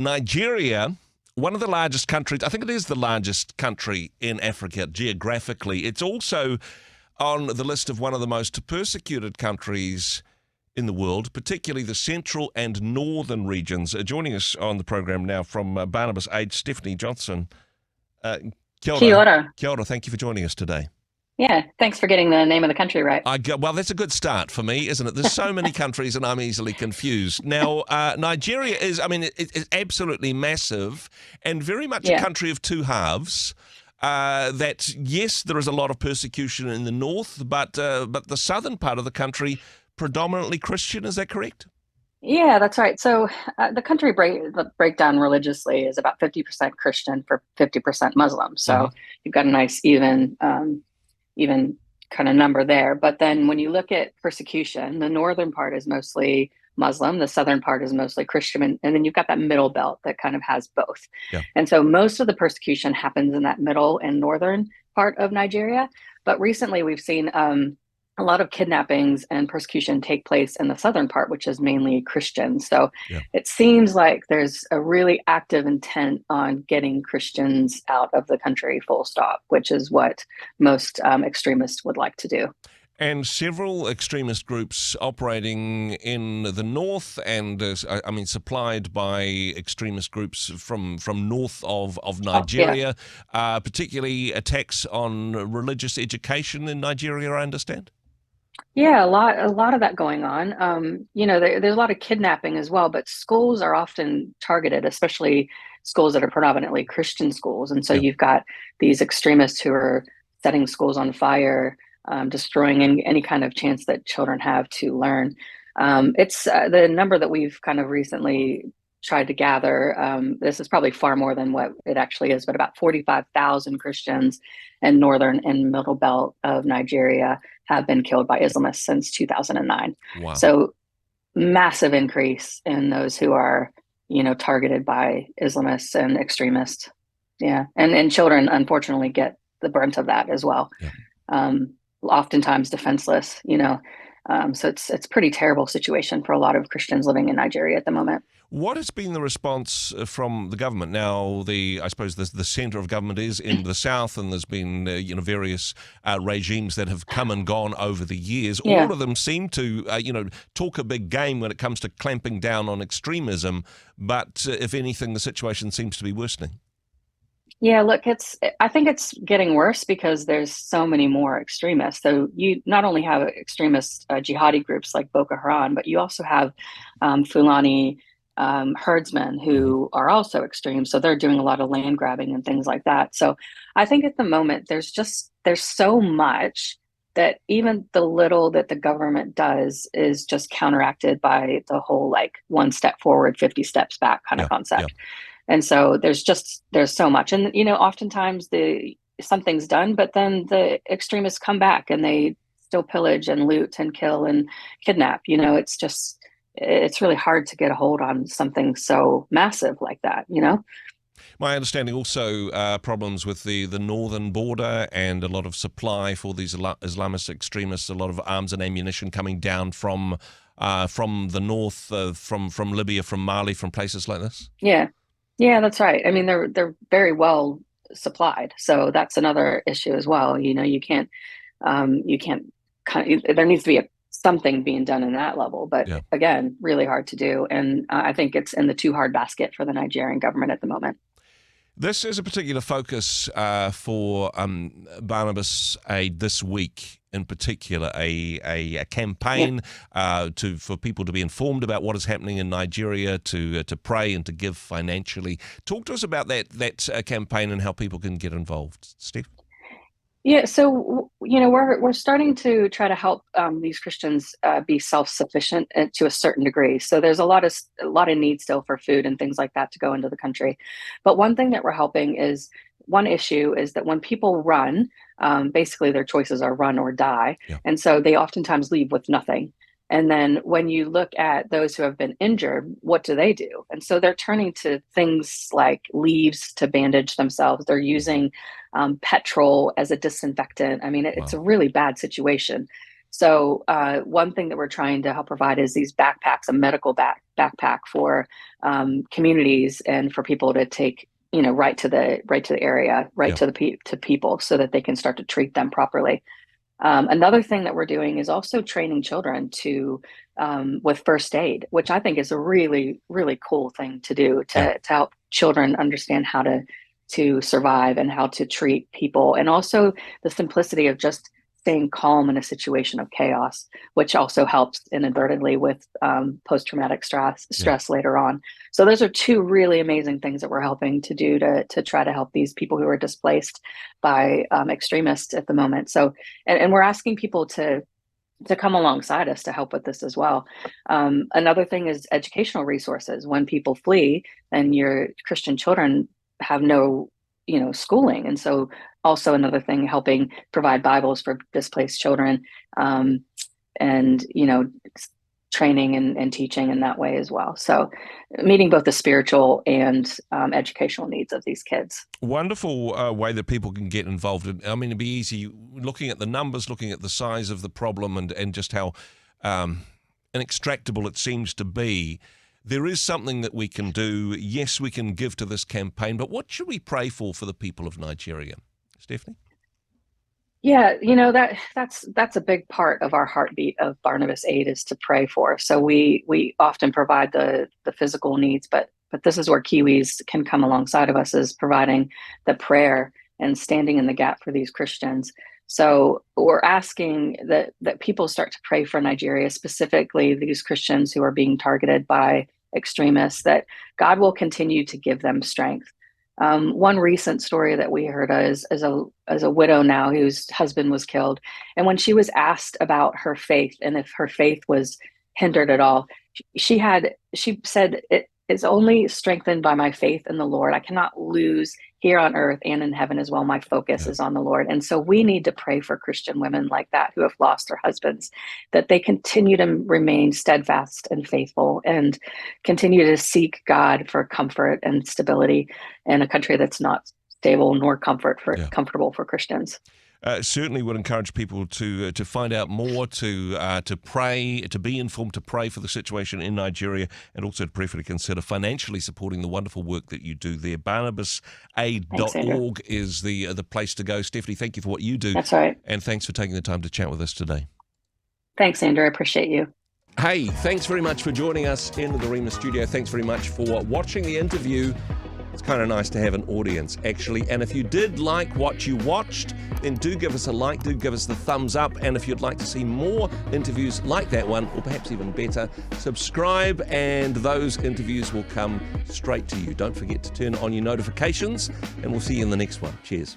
Nigeria, one of the largest countries, I think it is the largest country in Africa geographically. It's also on the list of one of the most persecuted countries in the world, particularly the central and northern regions. Joining us on the program now from Barnabas Aid, Steph Johnston. Kia Kia ora. ora. Kia ora. Thank you for joining us today. Yeah, thanks for getting the name of the country right. Well, that's a good start for me, isn't it? There's so many countries and I'm easily confused. Now, Nigeria is, it's absolutely massive and very much a Yeah. country of two halves. That, yes, there is a lot of persecution in the north, but the southern part of the country, predominantly Christian, is that correct? Yeah, that's right. So the country the breakdown religiously is about 50% Christian for 50% Muslim. Mm-hmm. So you've got a nice even kind of number there. But then when you look at persecution, the northern part is mostly Muslim, the southern part is mostly Christian, and then you've got that middle belt that kind of has both. Yeah. And so most of the persecution happens in that middle and northern part of Nigeria. But recently we've seen a lot of kidnappings and persecution take place in the southern part, which is mainly Christian. So Yeah. it seems like there's a really active intent on getting Christians out of the country, full stop, which is what most extremists would like to do. And several extremist groups operating in the north and, supplied by extremist groups from north of Nigeria, particularly attacks on religious education in Nigeria, I understand? Yeah, a lot of that going on. There's a lot of kidnapping as well, but schools are often targeted, especially schools that are predominantly Christian schools. And so Yeah. you've got these extremists who are setting schools on fire, destroying any kind of chance that children have to learn. It's the number that we've kind of recently tried to gather. This is probably far more than what it actually is, but about 45,000 Christians in northern and middle belt of Nigeria have been killed by Islamists since 2009. Wow. So massive increase in those who are, targeted by Islamists and extremists. Yeah, and children unfortunately get the brunt of that as well. Yeah. Oftentimes defenseless. So it's pretty terrible situation for a lot of Christians living in Nigeria at the moment. What has been the response from the government? Now, I suppose the centre of government is in the south, and there's been various regimes that have come and gone over the years. Yeah. All of them seem to talk a big game when it comes to clamping down on extremism, but if anything, the situation seems to be worsening. Yeah, look, I think it's getting worse because there's so many more extremists. So you not only have extremist jihadi groups like Boko Haram, but you also have Fulani herdsmen who are also extreme. So they're doing a lot of land grabbing and things like that. So I think at the moment there's so much that even the little that the government does is just counteracted by the whole like one step forward, 50 steps back kind of concept. Yeah. And so there's so much. And, oftentimes something's done, but then the extremists come back and they still pillage and loot and kill and kidnap. It's really hard to get a hold on something so massive like that. My understanding also problems with the northern border and a lot of supply for these Islamist extremists, a lot of arms and ammunition coming down from the north, from Libya, from Mali, from places like this. Yeah, that's right. I mean, they're very well supplied, so that's another issue as well. You can't there needs to be something being done in that level, but Yeah. again, really hard to do. And I think it's in the too hard basket for the Nigerian government at the moment. This is a particular focus for Barnabas Aid this week. In particular, a campaign for people to be informed about what is happening in Nigeria, to pray and to give financially. Talk to us about that campaign and how people can get involved, Steph. Yeah, so we're starting to try to help these Christians be self-sufficient to a certain degree. So there's a lot of need still for food and things like that to go into the country. But one thing that we're helping is one issue is that when people run, basically their choices are run or die, Yeah. and so they oftentimes leave with nothing. And then when you look at those who have been injured, what do? And so they're turning to things like leaves to bandage themselves. They're using petrol as a disinfectant. I mean, it's a really bad situation. So one thing that we're trying to help provide is these backpacks, a medical backpack for communities and for people to take, right to the area, right Yeah. to people, so that they can start to treat them properly. Another thing that we're doing is also training children to with first aid, which I think is a really, really cool thing to do Yeah. to help children understand how to survive and how to treat people, and also the simplicity of just staying calm in a situation of chaos, which also helps inadvertently with post-traumatic Yeah. stress later on. So those are two really amazing things that we're helping to do to try to help these people who are displaced by extremists at the moment. So, and we're asking people to come alongside us to help with this as well. Another thing is educational resources. When people flee, and your Christian children have no, schooling, and so also another thing, helping provide Bibles for displaced children, and training and teaching in that way as well. So, meeting both the spiritual and educational needs of these kids. Wonderful way that people can get involved. I mean, it'd be easy looking at the numbers, looking at the size of the problem, and just how inextractable it seems to be. There is something that we can do. Yes, we can give to this campaign, but what should we pray for the people of Nigeria? Stephanie? Yeah, that's a big part of our heartbeat of Barnabas Aid, is to pray for. So we often provide the physical needs, but this is where Kiwis can come alongside of us, is providing the prayer and standing in the gap for these Christians. So we're asking that people start to pray for Nigeria, specifically these Christians who are being targeted by extremists, that God will continue to give them strength. One recent story that we heard is a widow now whose husband was killed. And when she was asked about her faith and if her faith was hindered at all, she said, "It is only strengthened by my faith in the Lord. I cannot lose here on earth and in heaven as well. My focus Yeah. is on the Lord." And so we need to pray for Christian women like that who have lost their husbands, that they continue to remain steadfast and faithful and continue to seek God for comfort and stability in a country that's not stable nor Yeah. comfortable for Christians. Certainly would encourage people to find out more, to pray, to be informed, to pray for the situation in Nigeria, and also to prayerfully consider financially supporting the wonderful work that you do there. Thanks, Andrew. BarnabasAid.org is the place to go. Stephanie, thank you for what you do, That's right. and thanks for taking the time to chat with us today. Thanks, Andrew. I appreciate you. Hey, thanks very much for joining us in the Rhema studio. Thanks very much for watching the interview. It's kind of nice to have an audience, actually. And if you did like what you watched, then do give us a like, do give us the thumbs up. And if you'd like to see more interviews like that one, or perhaps even better, subscribe and those interviews will come straight to you. Don't forget to turn on your notifications, and we'll see you in the next one. Cheers.